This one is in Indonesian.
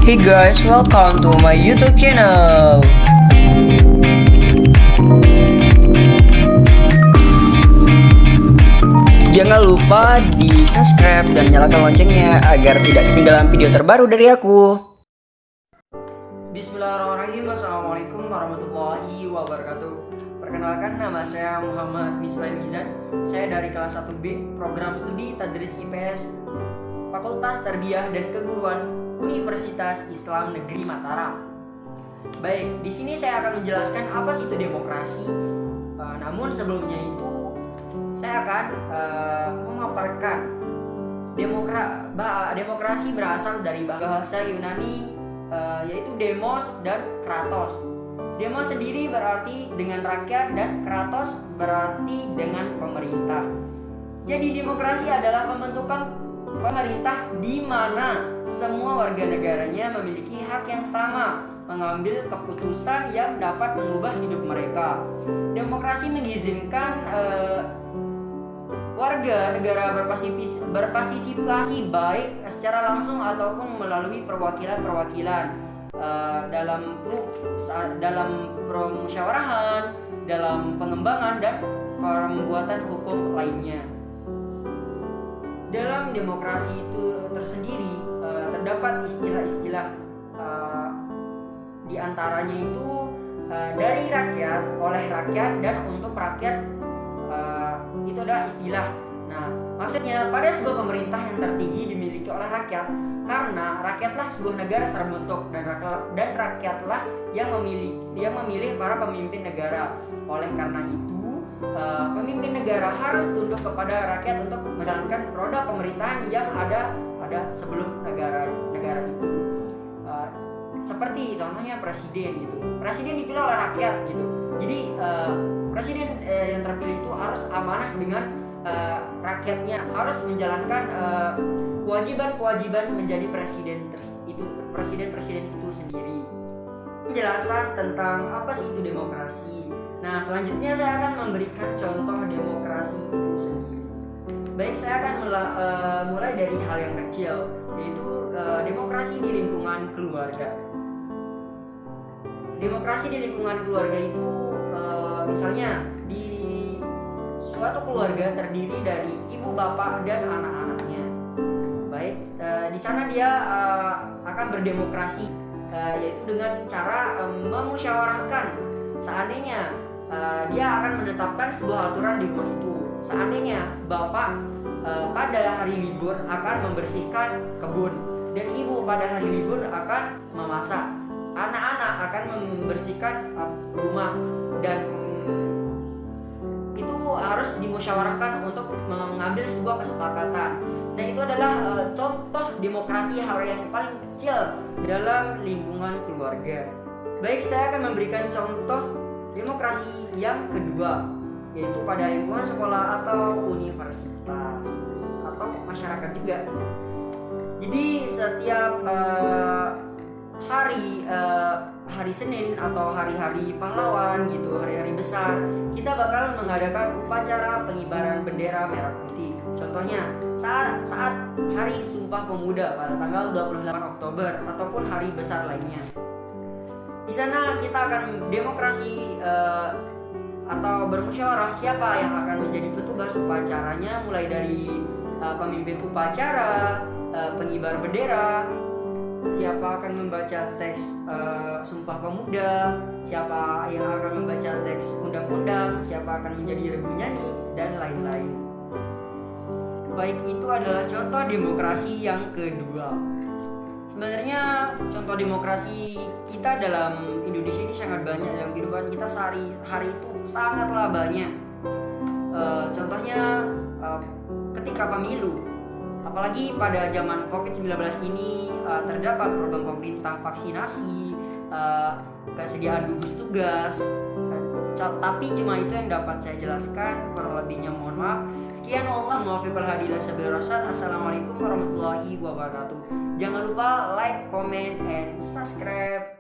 Hey guys, welcome to my YouTube channel. Jangan lupa di subscribe dan nyalakan loncengnya agar tidak ketinggalan video terbaru dari aku. Bismillahirrahmanirrahim. Assalamualaikum warahmatullahi wabarakatuh. Perkenalkan, nama saya Muhammad Mislaim Mizan. Saya dari kelas 1B Program Studi Tadris IPS Fakultas Tarbiyah dan Keguruan Universitas Islam Negeri Mataram. Baik, di sini saya akan menjelaskan apa sih itu demokrasi. Namun sebelumnya itu saya akan memaparkan demokrasi berasal dari bahasa Yunani, yaitu demos dan kratos. Demos sendiri berarti dengan rakyat dan kratos berarti dengan pemerintah. Jadi demokrasi adalah pembentukan pemerintah di mana semua warga negaranya memiliki hak yang sama mengambil keputusan yang dapat mengubah hidup mereka. Demokrasi mengizinkan warga negara berpartisipasi baik secara langsung ataupun melalui perwakilan-perwakilan dalam permusyawarahan, dalam pengembangan dan pembuatan hukum lainnya. Dalam demokrasi itu tersendiri terdapat istilah-istilah, di antaranya itu dari rakyat, oleh rakyat, dan untuk rakyat. Itu adalah istilah. Nah, maksudnya pada sebuah pemerintah yang tertinggi dimiliki oleh rakyat, karena rakyatlah sebuah negara terbentuk dan rakyatlah yang memilih para pemimpin negara. Oleh karena itu pemimpin negara harus tunduk kepada rakyat untuk menjalankan roda pemerintahan yang ada sebelum negara itu. Seperti contohnya presiden gitu. Presiden dipilih oleh rakyat gitu. Jadi presiden yang terpilih itu harus amanah dengan rakyatnya, harus menjalankan kewajiban menjadi presiden itu sendiri. Penjelasan tentang apa sih itu demokrasi. Nah, selanjutnya saya akan memberikan contoh demokrasi itu sendiri. Baik, saya akan mulai dari hal yang kecil, yaitu demokrasi di lingkungan keluarga. Demokrasi di lingkungan keluarga itu misalnya di suatu keluarga terdiri dari ibu, bapak, dan anak-anaknya. Baik, di sana dia akan berdemokrasi, yaitu dengan cara memusyawarahkan. Seandainya dia akan menetapkan sebuah aturan di rumah itu. Seandainya bapak pada hari libur akan membersihkan kebun dan ibu pada hari libur akan memasak, anak-anak akan membersihkan rumah, dan itu harus dimusyawarahkan untuk mengambil sebuah kesepakatan. Nah, itu adalah contoh demokrasi hal yang paling kecil dalam lingkungan keluarga. Baik, saya akan memberikan contoh demokrasi yang kedua, yaitu pada lingkungan sekolah atau universitas atau masyarakat juga. Jadi setiap hari Senin atau hari-hari pahlawan gitu, hari-hari besar, kita bakal mengadakan upacara pengibaran bendera merah putih. Contohnya saat hari Sumpah Pemuda pada tanggal 28 Oktober ataupun hari besar lainnya. Di sana kita akan demokrasi atau bermusyawarah siapa yang akan menjadi petugas upacaranya, mulai dari pemimpin upacara, pengibar bendera, siapa akan membaca teks Sumpah Pemuda, siapa yang akan membaca teks undang-undang, siapa akan menjadi regu nyanyi, dan lain-lain. Baik, itu adalah contoh demokrasi yang kedua. Sebenarnya contoh demokrasi kita dalam Indonesia ini sangat banyak, dalam kehidupan kita sehari-hari itu sangatlah banyak. Contohnya ketika pemilu, apalagi pada zaman COVID-19 ini, terdapat program pemerintah vaksinasi, kesediaan gugus tugas, tapi cuma itu yang dapat saya jelaskan. Kurang lebihnya mohon maaf. Sekian, wallahu muwaffiq wal hadi ila sabilir rasyad. Assalamualaikum warahmatullahi wabarakatuh. Jangan lupa like, comment, and subscribe.